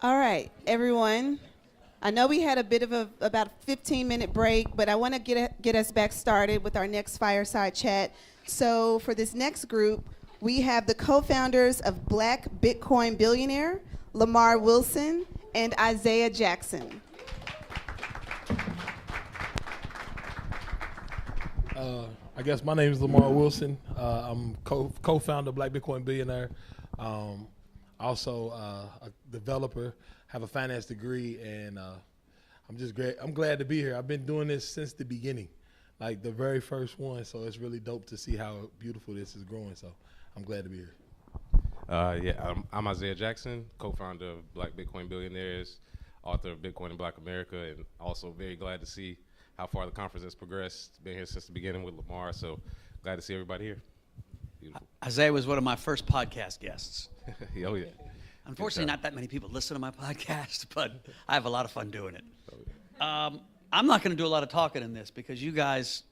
All right, everyone. I know we had a bit of about 15-minute break, but I want to get us back started with our next fireside chat. So for this next group, we have the co-founders of Black Bitcoin Billionaire, Lamar Wilson and Isaiah Jackson. I guess my name is Lamar Wilson. I'm co-founder of Black Bitcoin Billionaire. Also a developer, have a finance degree, and I'm just great. I'm glad to be here. I've been doing this since the beginning, like the very first one. So it's really dope to see how beautiful this is growing. So I'm glad to be here. I'm Isaiah Jackson, co-founder of Black Bitcoin Billionaires, author of Bitcoin in Black America, and also very glad to see how far the conference has progressed. Been here since the beginning with Lamar, so glad to see everybody here. Beautiful. Isaiah was one of my first podcast guests. Oh, yeah. Unfortunately, not that many people listen to my podcast, but I have a lot of fun doing it. I'm not going to do a lot of talking in this because you guys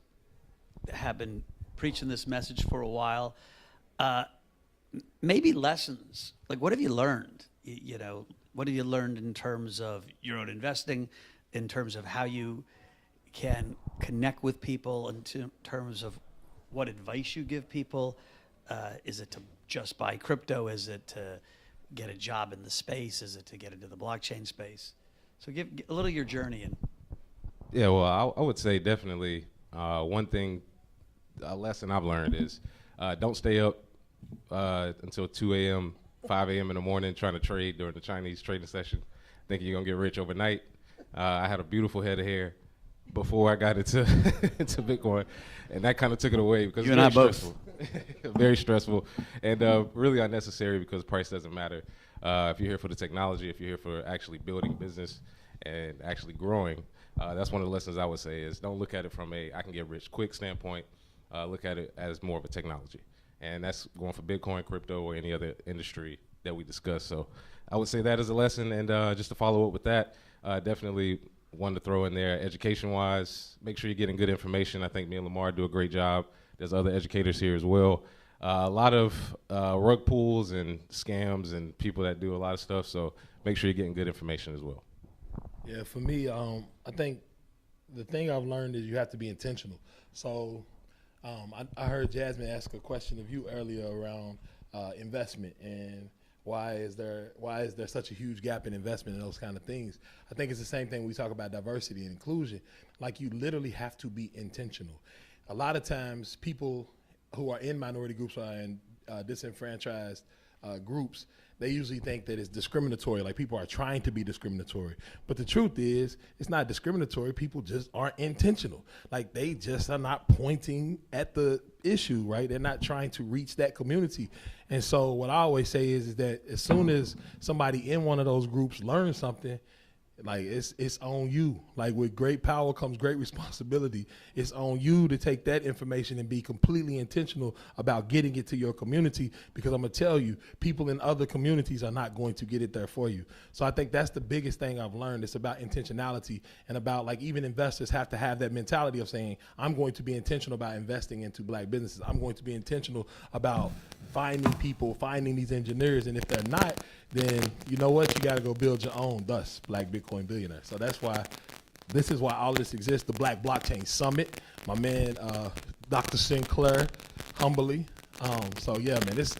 have been preaching this message for a while. Maybe lessons, like what have you learned? What have you learned in terms of your own investing, in terms of how you can connect with people, in terms of what advice you give people? Is it to just buy crypto? Is it to get a job in the space? Is it to get into the blockchain space? So give a little of your journey. Yeah, well, I would say definitely one thing, a lesson I've learned is don't stay up until 2 a.m., 5 a.m. in the morning trying to trade during the Chinese trading session, thinking you're going to get rich overnight. I had a beautiful head of hair before I got into into Bitcoin, and that kind of took it away because you it's and I very both. stressful. Very stressful, and really unnecessary because price doesn't matter. If you're here for the technology, if you're here for actually building business and actually growing, that's one of the lessons I would say is don't look at it from I can get rich quick standpoint. Look at it as more of a technology, and that's going for Bitcoin, crypto, or any other industry that we discuss. So I would say that as a lesson, and just to follow up with that, definitely one to throw in there education-wise. Make sure you're getting good information. I think me and Lamar do a great job. There's other educators here as well. A lot of rug pulls and scams and people that do a lot of stuff, so make sure you're getting good information as well. Yeah, for me, I think the thing I've learned is you have to be intentional. So I heard Jasmine ask a question of you earlier around investment and why is there such a huge gap in investment and those kind of things. I think it's the same thing when we talk about diversity and inclusion. Like you literally have to be intentional. A lot of times people who are in minority groups or in disenfranchised groups, they usually think that it's discriminatory, like people are trying to be discriminatory. But the truth is, it's not discriminatory. People just aren't intentional. Like they just are not pointing at the issue, right? They're not trying to reach that community. And so what I always say is that as soon as somebody in one of those groups learns something, like it's on you. Like with great power comes great responsibility. It's on you to take that information and be completely intentional about getting it to your community, because I'm gonna tell you, people in other communities are not going to get it there for you. So I think that's the biggest thing I've learned. It's about intentionality and about like even investors have to have that mentality of saying, I'm going to be intentional about investing into black businesses. I'm going to be intentional about finding people, finding these engineers, and if they're not, then you know what? You got to go build your own, thus Black Bitcoin Billionaire. So this is why all this exists, the Black Blockchain Summit. My man, Dr. Sinclair, humbly. So yeah, man, that's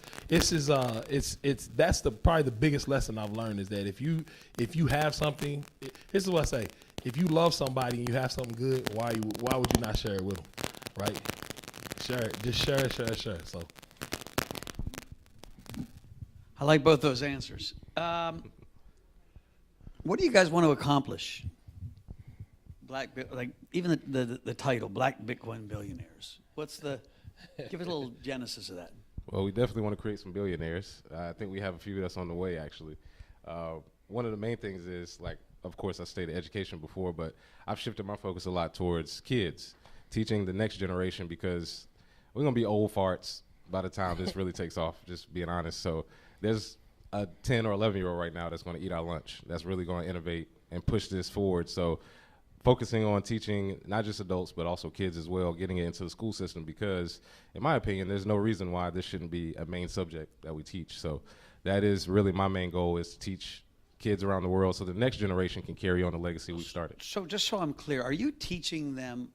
probably the biggest lesson I've learned is that if you have something, this is what I say: if you love somebody and you have something good, why would you not share it with them, right? Share it, just share it. So. I like both those answers. What do you guys want to accomplish? Even the title, Black Bitcoin Billionaires. Give us a little genesis of that. Well, we definitely want to create some billionaires. I think we have a few that's on the way, actually. One of the main things is, like, of course, I stated education before, but I've shifted my focus a lot towards kids, teaching the next generation, because we're going to be old farts by the time this really takes off, just being honest. So there's a 10 or 11-year-old right now that's going to eat our lunch, that's really going to innovate and push this forward. So focusing on teaching not just adults but also kids as well, getting it into the school system, because in my opinion there's no reason why this shouldn't be a main subject that we teach. So that is really my main goal, is to teach kids around the world so the next generation can carry on the legacy we started. So just so I'm clear, are you teaching them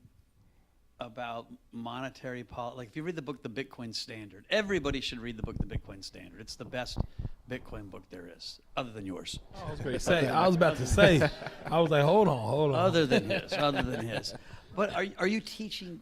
about monetary policy? Like if you read the book, The Bitcoin Standard, everybody should read the book, The Bitcoin Standard. It's the best Bitcoin book there is, other than yours. I was about to say, I was like, hold on. Other than his. But are you teaching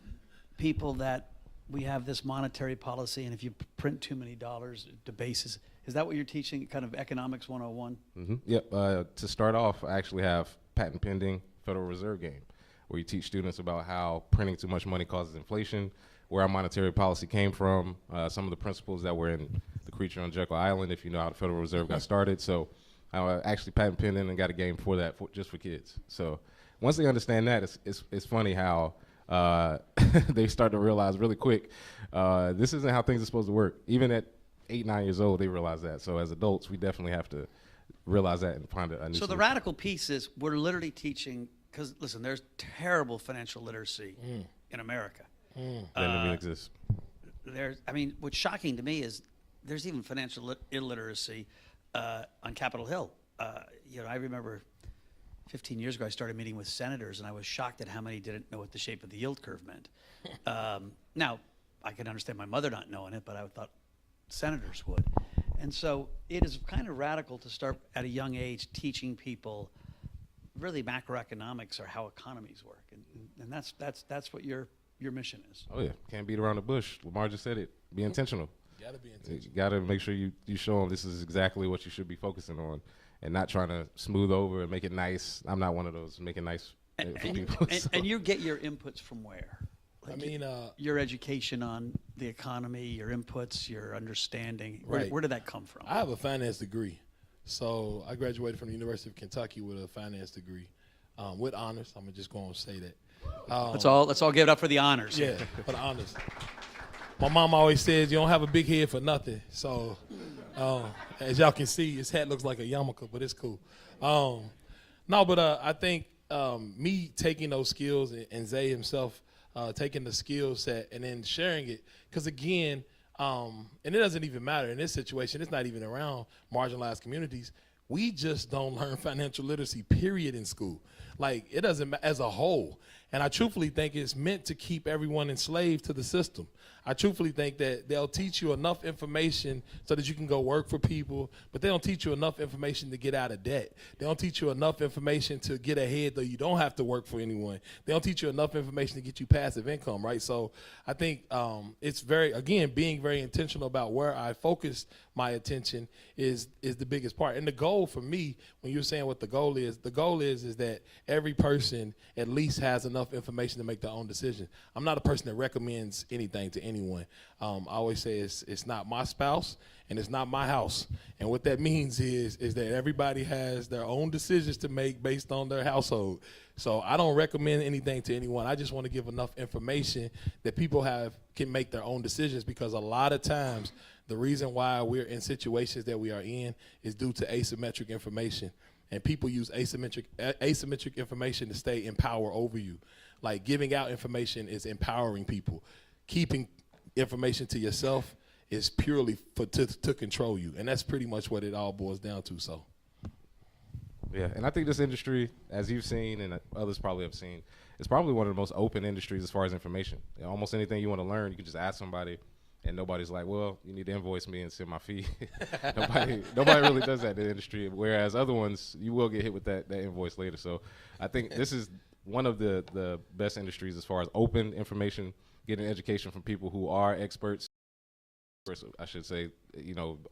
people that we have this monetary policy, and if you print too many dollars, it debases? Is that what you're teaching, kind of economics 101? Mm-hmm. Yep. To start off, I actually have patent pending Federal Reserve game, where you teach students about how printing too much money causes inflation, where our monetary policy came from, some of the principles that were in the Creature on Jekyll Island, if you know how the Federal Reserve got started. So I actually patent pending and got a game for that, just for kids. So once they understand that, it's funny how they start to realize really quick, this isn't how things are supposed to work. Even at 8, 9 years old, they realize that. So as adults, we definitely have to realize that and find a new So solution. the radical piece is we're literally teaching, because listen, there's terrible financial literacy in America. That didn't even exist. What's shocking to me is there's even financial illiteracy on Capitol Hill. I remember 15 years ago, I started meeting with senators, and I was shocked at how many didn't know what the shape of the yield curve meant. Now, I can understand my mother not knowing it, but I thought senators would. And so it is kind of radical to start at a young age teaching people really macroeconomics or how economies work. And that's what your mission is. Oh, yeah. Can't beat around the bush. Lamar just said it. Be intentional. Gotta be intentional. You got to make sure you show them this is exactly what you should be focusing on and not trying to smooth over and make it nice. I'm not one of those make it nice for people. And you get your inputs from where? Like I mean, your education on the economy, your inputs, your understanding. Right. Where did that come from? I have a finance degree. So I graduated from the University of Kentucky with a finance degree with honors. I'm just going to say that. Let's all give it up for the honors. Yeah, for the honors. My mom always says you don't have a big head for nothing. So as y'all can see, his hat looks like a yarmulke, but it's cool. I think me taking those skills and Zay himself taking the skill set and then sharing it, because again, and it doesn't even matter in this situation, it's not even around marginalized communities. We just don't learn financial literacy, period, in school. Like, it doesn't, as a whole. And I truthfully think it's meant to keep everyone enslaved to the system. I truthfully think that they'll teach you enough information so that you can go work for people, but they don't teach you enough information to get out of debt. They don't teach you enough information to get ahead though you don't have to work for anyone. They don't teach you enough information to get you passive income, right? So I think it's being very intentional about where I focus my attention is the biggest part. And the goal for me, when you're saying what the goal is that every person at least has enough information to make their own decision. I'm not a person that recommends anything to anyone. I always say it's not my spouse and it's not my house. And what that means is that everybody has their own decisions to make based on their household. So I don't recommend anything to anyone. I just want to give enough information that people can make their own decisions, because a lot of times the reason why we're in situations that we are in is due to asymmetric information. And people use asymmetric information to stay in power over you. Like, giving out information is empowering people. Keeping information to yourself is purely to control you. And that's pretty much what it all boils down to. So, yeah, and I think this industry, as you've seen and others probably have seen, is probably one of the most open industries as far as information. Almost anything you want to learn, you can just ask somebody. And nobody's like, well, you need to invoice me and send my fee. nobody really does that in the industry. Whereas other ones, you will get hit with that invoice later. So I think this is one of the best industries as far as open information, getting education from people who are experts. I should say,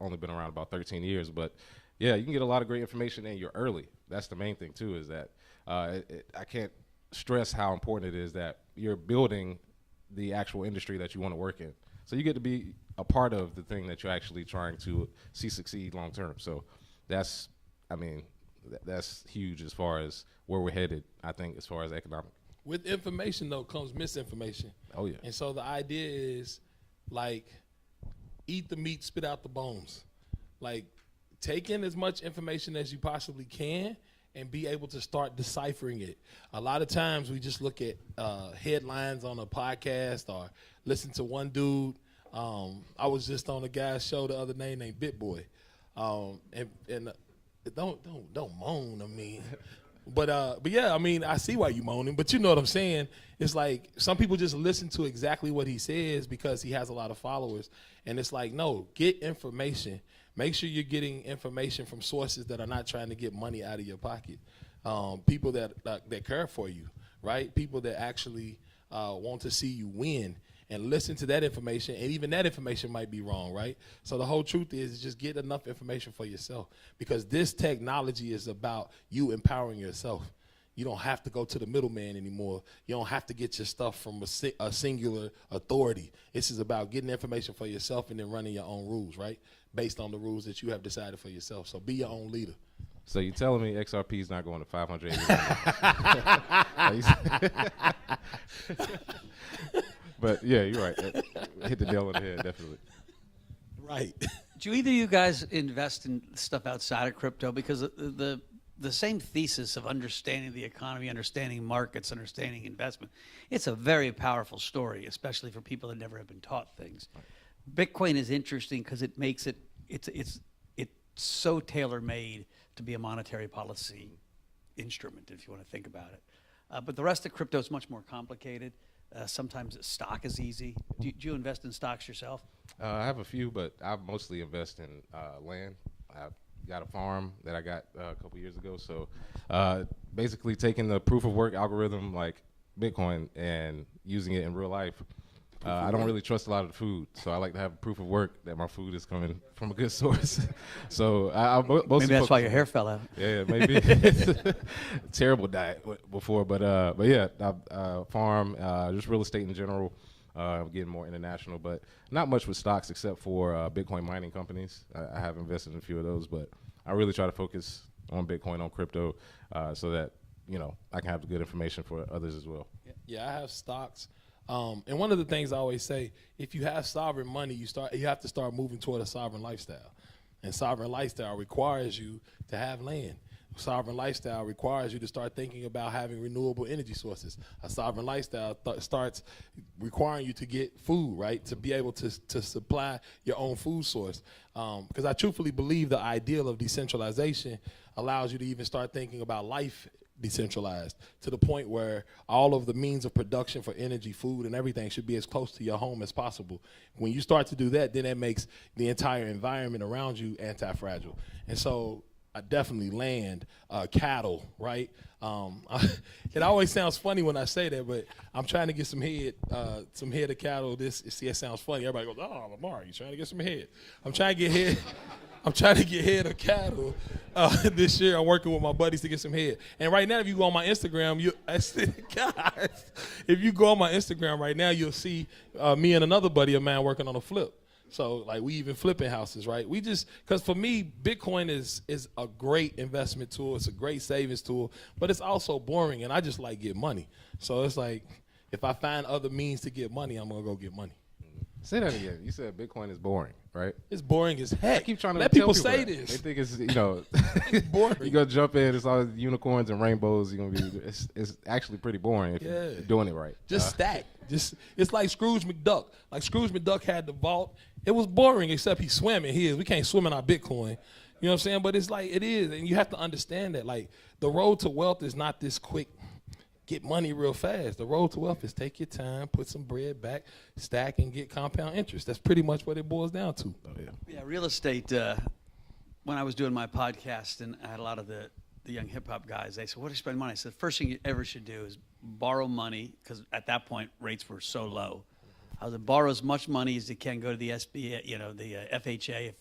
only been around about 13 years. But yeah, you can get a lot of great information and you're early. That's the main thing too, is that I can't stress how important it is that you're building the actual industry that you want to work in. So you get to be a part of the thing that you're actually trying to see succeed long term. So that's huge as far as where we're headed, I think, as far as economic. With information, though, comes misinformation. Oh, yeah. And so the idea is, like, eat the meat, spit out the bones. Like, take in as much information as you possibly can and be able to start deciphering it. A lot of times we just look at headlines on a podcast or listen to one dude. I was just on a guy's show the other day named BitBoy. And don't moan. I mean, but yeah, I mean, I see why you moaning, but you know what I'm saying. It's like some people just listen to exactly what he says because he has a lot of followers, and it's like, no, get information. Make sure you're getting information from sources that are not trying to get money out of your pocket. People that care for you, right? People that actually want to see you win. And listen to that information, and even that information might be wrong, right? So the whole truth is just get enough information for yourself, because this technology is about you empowering yourself. You don't have to go to the middleman anymore. You don't have to get your stuff from a singular authority. This is about getting information for yourself and then running your own rules, right? Based on the rules that you have decided for yourself. So be your own leader. So you're telling me XRP is not going to 580? But yeah, you're right. Hit the nail on the head, definitely. Right. Do either of you guys invest in stuff outside of crypto? Because the same thesis of understanding the economy, understanding markets, understanding investment, it's a very powerful story, especially for people that never have been taught things. Bitcoin is interesting because it makes it's so tailor-made to be a monetary policy instrument, if you want to think about it. But the rest of crypto is much more complicated. Sometimes stock is easy. Do you invest in stocks yourself? I have a few, but I mostly invest in land. I've got a farm that I got a couple years ago. So basically taking the proof of work algorithm like Bitcoin and using it in real life. I don't really trust a lot of the food, so I like to have proof of work that my food is coming from a good source. So I mostly Maybe that's why your hair fell out. Yeah, maybe. Terrible diet before, but yeah, I farm, just real estate in general. I'm getting more international, but not much with stocks except for Bitcoin mining companies. I have invested in a few of those, but I really try to focus on Bitcoin, on crypto, so that I can have the good information for others as well. Yeah, I have stocks. And one of the things I always say, if you have sovereign money, you have to start moving toward a sovereign lifestyle. And sovereign lifestyle requires you to have land. Sovereign lifestyle requires you to start thinking about having renewable energy sources. A sovereign lifestyle starts requiring you to get food, right, to be able to supply your own food source. Because I truthfully believe the ideal of decentralization allows you to even start thinking about life decentralized to the point where all of the means of production for energy, food, and everything should be as close to your home as possible. When you start to do that, then that makes the entire environment around you anti-fragile. And so I definitely land cattle, right? It always sounds funny when I say that, but I'm trying to get some head of cattle. It sounds funny. Everybody goes, "Oh, Lamar, you trying to get some head?" I'm trying to get head. I'm trying to get head of cattle this year. I'm working with my buddies to get some head. And right now, if you go on my Instagram, if you go on my Instagram right now, you'll see me and another buddy of mine working on a flip. So like we even flipping houses, right? Because for me, Bitcoin is a great investment tool. It's a great savings tool, but it's also boring, and I just like get money. So it's like if I find other means to get money, I'm gonna go get money. Say that again. You said Bitcoin is boring, right? It's boring as heck. I keep trying to let tell people say that. this. They think it's It's boring. You go jump in, it's all unicorns and rainbows. You're gonna be. It's actually pretty boring if you're doing it right. Just stack. It's like Scrooge McDuck. Like Scrooge McDuck had the vault. It was boring except he swam in his. We can't swim in our Bitcoin. You know what I'm saying? But it's like it is, and you have to understand that. Like the road to wealth is not this quick. Get money real fast. The road to wealth is take your time, put some bread back, stack, and get compound interest. That's pretty much what it boils down to. Oh, yeah. Yeah, real estate, when I was doing my podcast and I had a lot of the young hip hop guys, they said, "What do you spend money?" I said, the first thing you ever should do is borrow money, because at that point rates were so low. I was borrow as much money as you can, go to the SBA, the FHA if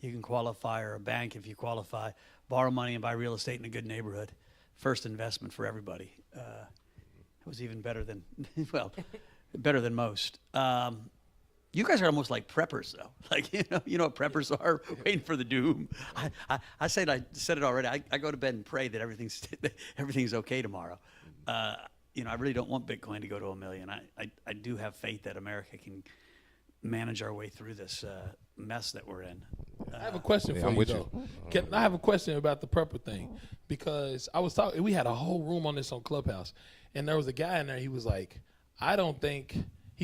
you can qualify, or a bank if you qualify, borrow money and buy real estate in a good neighborhood. First investment for everybody. It was even better than, better than most. You guys are almost like preppers, though. Like, you know what preppers are, waiting for the doom. I said it already. I go to bed and pray that everything's okay tomorrow. I really don't want Bitcoin to go to $1 million. I do have faith that America can manage our way through this mess that we're in. I have a question for you, though. I have a question about the prepper thing, because I was talking. We had a whole room on this on Clubhouse, and there was a guy in there. He was like,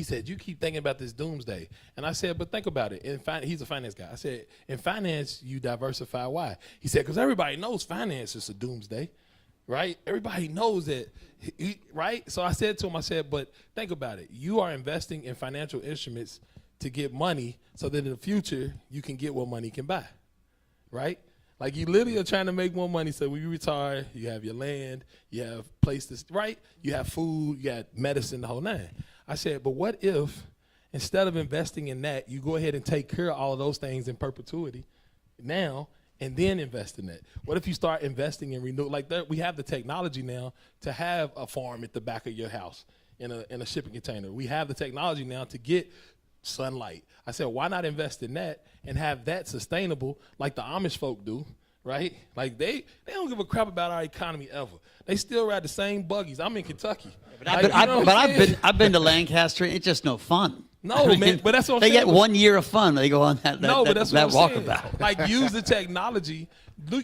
He said, you keep thinking about this doomsday. And I said, but think about it. He's a finance guy. I said, in finance, you diversify. Why? He said, because everybody knows finance is a doomsday, right? Everybody knows that, right? So I said to him, I said, but think about it. You are investing in financial instruments to get money so that in the future you can get what money can buy, right? Like you literally are trying to make more money so when you retire, you have your land, you have places, right? You have food, you got medicine, the whole nine. I said, but what if instead of investing in that, you go ahead and take care of all of those things in perpetuity now and then invest in that? What if you start investing in renewable? Like we have the technology now to have a farm at the back of your house in a shipping container. We have the technology now to get sunlight. I said, why not invest in that and have that sustainable like the Amish folk do, right? Like they don't give a crap about our economy ever. They still ride the same buggies. I'm in Kentucky. I've been to Lancaster. It's just no fun. No, man, but that's what I'm saying. They saying. get 1 year of fun. They go on that walkabout. Like use the technology,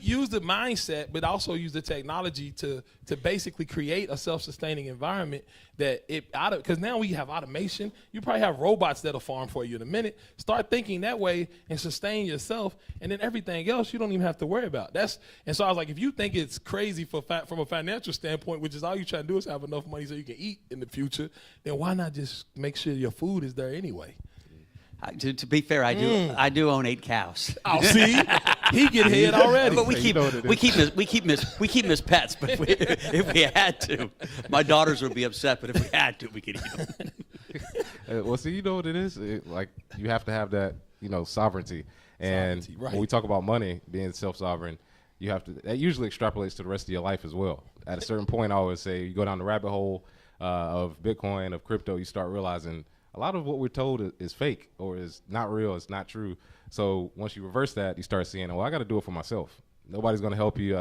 use the mindset, but also use the technology to basically create a self-sustaining environment that because now we have automation. You probably have robots that'll farm for you in a minute. Start thinking that way and sustain yourself, and then everything else you don't even have to worry about. And so I was like, if you think it's crazy from a financial standpoint, which is all you trying to do is have enough money so you can eat in the future, then why not just make sure your food is there anyway? To be fair, I do own 8 cows. Oh, see, he get head already. But we keep Miss pets. But if we had to, my daughters would be upset. But if we had to, we could eat them. Well, see, you know what it is? Like you have to have that, sovereignty. And right. When we talk about money being self-sovereign, that usually extrapolates to the rest of your life as well. At a certain point, I always say, you go down the rabbit hole of Bitcoin, of crypto, you start realizing a lot of what we're told is fake or is not real, it's not true. So once you reverse that, you start seeing, I got to do it for myself. Nobody's going to help you.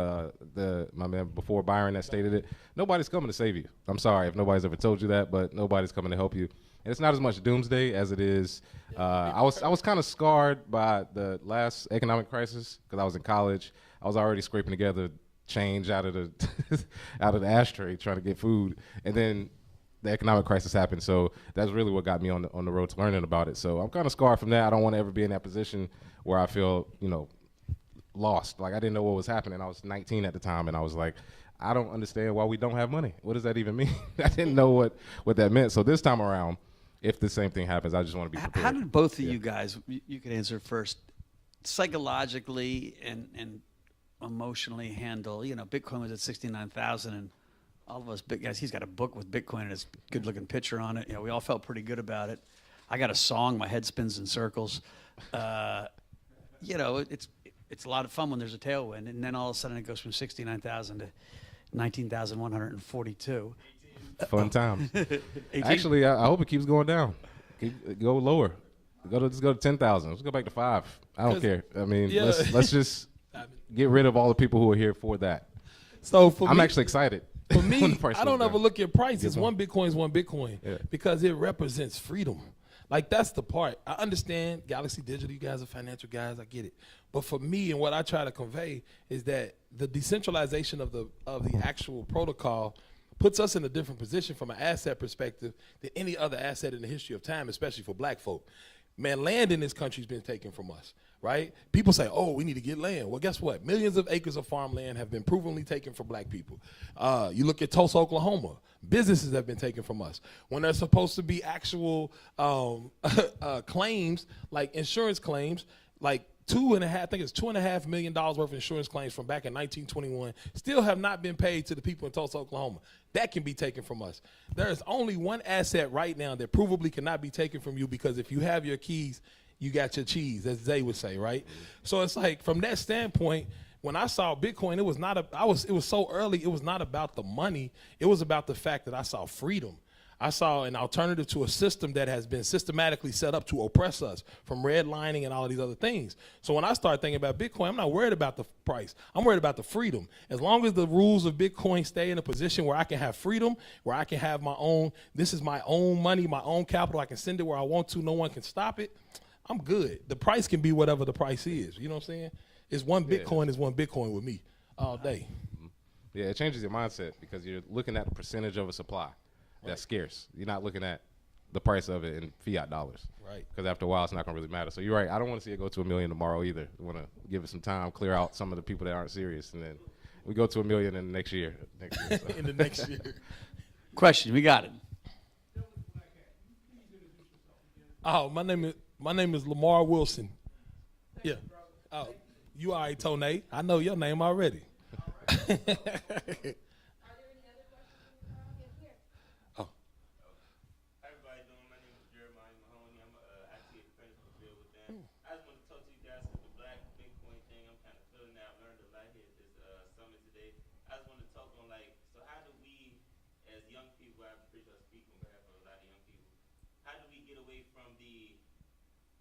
My man before Byron that stated it, nobody's coming to save you. I'm sorry if nobody's ever told you that, but nobody's coming to help you. And it's not as much doomsday as it is. I was kind of scarred by the last economic crisis because I was in college. I was already scraping together change out of the ashtray trying to get food, and then the economic crisis happened. So that's really what got me on the road to learning about it. So I'm kind of scarred from that. I don't want to ever be in that position where I feel, lost. Like I didn't know what was happening. I was 19 at the time, and I was like, I don't understand why we don't have money. What does that even mean? I didn't know what that meant. So this time around, if the same thing happens, I just want to be prepared. How did both of you guys, you can answer first, psychologically and emotionally handle, Bitcoin was at 69,000 and all of us big guys, he's got a book with Bitcoin and his good looking picture on it. We all felt pretty good about it. I got a song, my head spins in circles. It's a lot of fun when there's a tailwind, and then all of a sudden it goes from 69,000 to 19,142. Fun times. Actually, I hope it keeps going down. Go lower. Let's go to 10,000. Let's go back to 5. I don't care. I mean, let's just get rid of all the people who are here for that. So I'm actually excited. For me, I don't ever look at prices. One Bitcoin is one Bitcoin because it represents freedom. Like that's the part. I understand Galaxy Digital, you guys are financial guys, I get it. But for me and what I try to convey is that the decentralization of the actual protocol puts us in a different position from an asset perspective than any other asset in the history of time, especially for black folk. Man, land in this country has been taken from us, right? People say, oh, we need to get land. Well, guess what? Millions of acres of farmland have been provenly taken from black people. You look at Tulsa, Oklahoma. Businesses have been taken from us. When there's supposed to be actual claims, like insurance claims, like $2.5 million worth of insurance claims from back in 1921 still have not been paid to the people in Tulsa, Oklahoma. That can be taken from us. There is only one asset right now that provably cannot be taken from you because if you have your keys, you got your cheese, as Zay would say, right? So it's like from that standpoint, when I saw Bitcoin, it was so early, it was not about the money. It was about the fact that I saw freedom. I saw an alternative to a system that has been systematically set up to oppress us from redlining and all of these other things. So when I start thinking about Bitcoin, I'm not worried about the price. I'm worried about the freedom. As long as the rules of Bitcoin stay in a position where I can have freedom, where I can have this is my own money, my own capital, I can send it where I want to, no one can stop it, I'm good. The price can be whatever the price is. You know what I'm saying? It's one Bitcoin is one Bitcoin with me all day. Yeah, it changes your mindset because you're looking at the percentage of a supply that's scarce. You're not looking at the price of it in fiat dollars. Right. Because after a while, it's not going to really matter. So you're right. I don't want to see it go to $1 million tomorrow either. I want to give it some time, clear out some of the people that aren't serious, and then we go to $1 million in the next year. So. In the next year. Question, we got it. Oh, my name is Lamar Wilson. Yeah. Oh, you already told Nate. I know your name already. Oh. Hi everybody doing? My name is Jeremiah Mahoney. I'm IT apprentice for Bill with them. I just want to talk to you guys about the black Bitcoin thing. I'm kind of feeling that. I've learned a lot here at this summit today. I just want to talk on like, so how do we, as young people, I'm pretty sure I speak on behalf of a lot of young people, how do we get away from the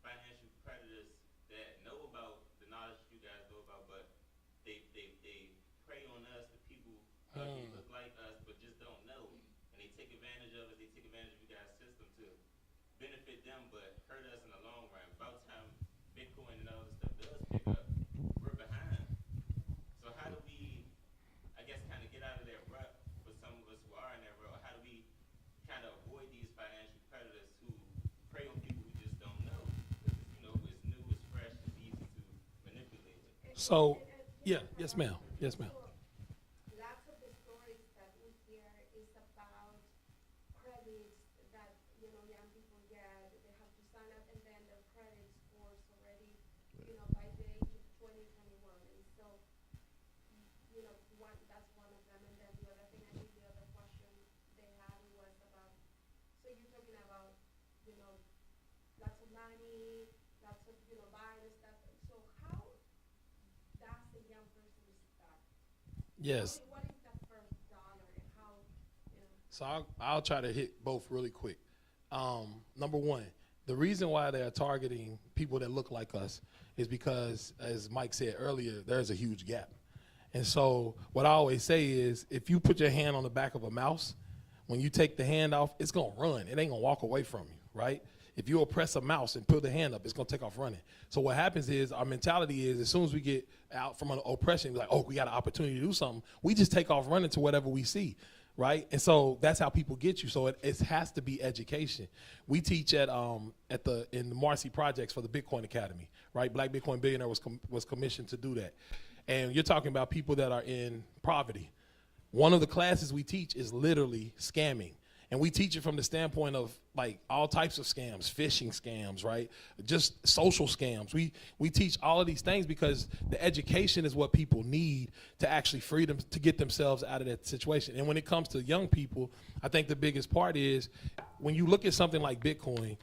financial predators that know about the knowledge that you guys know about, but they prey on us, the people who look like us, but just don't know. And they take advantage of us. They take advantage of you guys' system to benefit them, but hurt us in the long run. About time Bitcoin and all this stuff does pick up, we're behind. So how do we, I guess, kind of get out of that rut for some of us who are in that rut? How do we kind of avoid these financial predators who prey on people who just don't know? Because, it's new, it's fresh, it's easy to manipulate. So, yeah, yes, ma'am. Yes, ma'am. Lots of the stories that we hear is about credits that, young people get. They have to sign up and then their credit scores already, by the age of 20, 21. And so, that's one of them. And then the other thing, I think the other question they had was about, so you're talking about, lots of money, lots of, buying and stuff. So how does a young person start? Yes. What is the first dollar and how, So I'll try to hit both really quick. Number one, the reason why they're targeting people that look like us is because, as Mike said earlier, there's a huge gap. And so what I always say is, if you put your hand on the back of a mouse, when you take the hand off, it's going to run. It ain't going to walk away from you, right? If you oppress a mouse and put the hand up, it's going to take off running. So what happens is, our mentality is, as soon as we get out from an oppression, we're like, oh, we got an opportunity to do something. We just take off running to whatever we see, right? And so that's how people get you. So it has to be education. We teach in the Marcy Projects for the Bitcoin Academy, right? Black Bitcoin Billionaire was commissioned to do that. And you're talking about people that are in poverty. One of the classes we teach is literally scamming. And we teach it from the standpoint of like all types of scams, phishing scams, right? Just social scams. We teach all of these things because the education is what people need to actually free them to get themselves out of that situation. And when it comes to young people, I think the biggest part is when you look at something like Bitcoin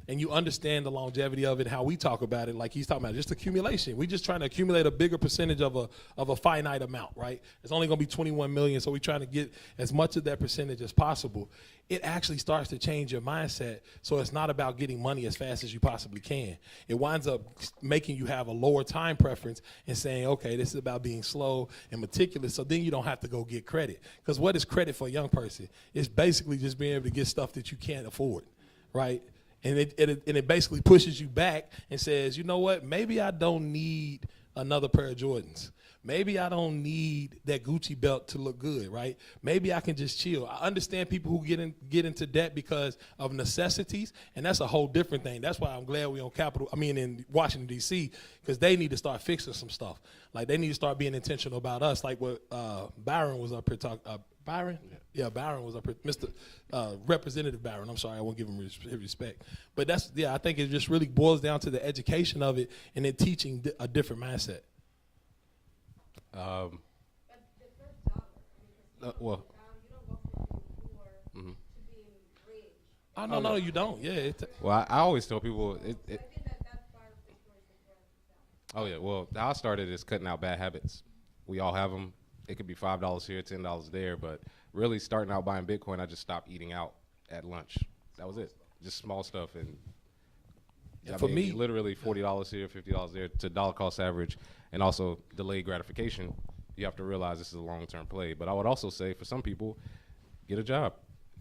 and you understand the longevity of it, how we talk about it, like he's talking about, just accumulation. We're just trying to accumulate a bigger percentage of a finite amount, right? It's only gonna be 21 million, so we're trying to get as much of that percentage as possible. It actually starts to change your mindset, so it's not about getting money as fast as you possibly can. It winds up making you have a lower time preference and saying, okay, this is about being slow and meticulous, so then you don't have to go get credit. Because what is credit for a young person? It's basically just being able to get stuff that you can't afford, right? And it basically pushes you back and says, you know what, maybe I don't need another pair of Jordans. Maybe I don't need that Gucci belt to look good, right? Maybe I can just chill. I understand people who get into debt because of necessities, and that's a whole different thing. That's why I'm glad we're in Washington, D.C., because they need to start fixing some stuff. Like, they need to start being intentional about us, like what Byron was up here talking Byron? Yeah, Byron was up here. Mr. Representative Byron. I'm sorry, I won't give him his respect. But I think it just really boils down to the education of it and then teaching a different mindset. but the first dollar, Well, you don't go from being poor to being rich. Oh, no, you don't. Yeah. well, I always tell people, I think that's part of the story as well. oh yeah, well, how I started is cutting out bad habits. We all have them. It could be $5 here, $10 there, but really starting out buying Bitcoin, I just stopped eating out at lunch. That was it. Just small stuff. And For me, literally $40 here, $50 there to dollar cost average, and also delayed gratification. You have to realize this is a long-term play. But I would also say for some people, get a job,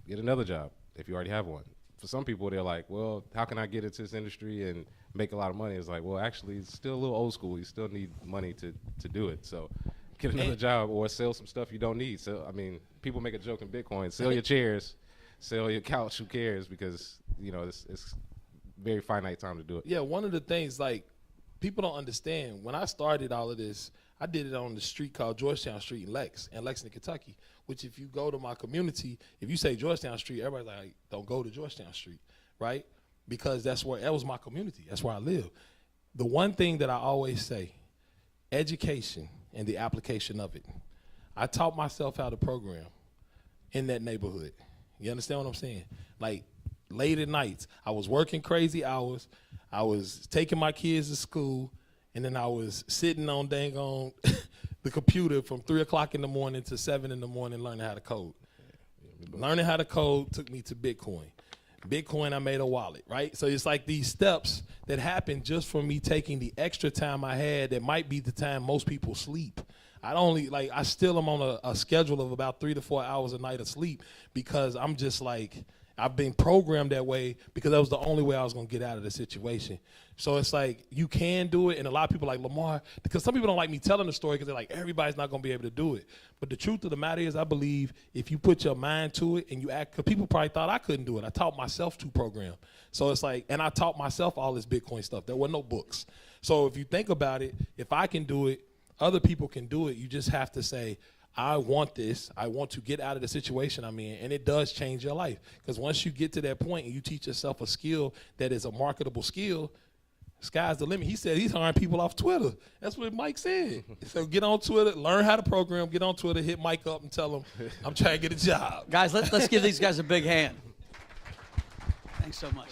get another job if you already have one. For some people, they're like, well, how can I get into this industry and make a lot of money? It's like, well, actually, it's still a little old school. You still need money to do it. So get another job or sell some stuff you don't need. So, I mean, people make a joke in Bitcoin, sell your chairs sell your couch. Who cares? Because it's very finite time to do it. Yeah, one of the things like people don't understand, when I started all of this, I did it on the street called Georgetown Street in Lexington, Kentucky, which if you go to my community, if you say Georgetown Street, everybody's like, don't go to Georgetown Street, right? Because that was my community. That's where I live. The one thing that I always say, education and the application of it. I taught myself how to program in that neighborhood. You understand what I'm saying? Like, late at nights, I was working crazy hours. I was taking my kids to school, and then I was sitting on dang on the computer from 3 o'clock in the morning to 7 in the morning learning how to code. Learning how to code took me to Bitcoin. Bitcoin, I made a wallet, right? So it's like these steps that happen just from me taking the extra time I had that might be the time most people sleep. I still am on a schedule of about 3 to 4 hours a night of sleep because I'm just like, I've been programmed that way because that was the only way I was going to get out of the situation. So it's like, you can do it. And a lot of people like Lamar, because some people don't like me telling the story because they're like, everybody's not going to be able to do it. But the truth of the matter is, I believe if you put your mind to it and you act, because people probably thought I couldn't do it. I taught myself to program. So it's like, and I taught myself all this Bitcoin stuff. There were no books. So if you think about it, if I can do it, other people can do it. You just have to say, I want this. I want to get out of the situation I'm in. And it does change your life. Because once you get to that point and you teach yourself a skill that is a marketable skill, sky's the limit. He said he's hiring people off Twitter. That's what Mike said. So get on Twitter, learn how to program, get on Twitter, hit Mike up and tell him, I'm trying to get a job. Guys, let's give these guys a big hand. Thanks so much.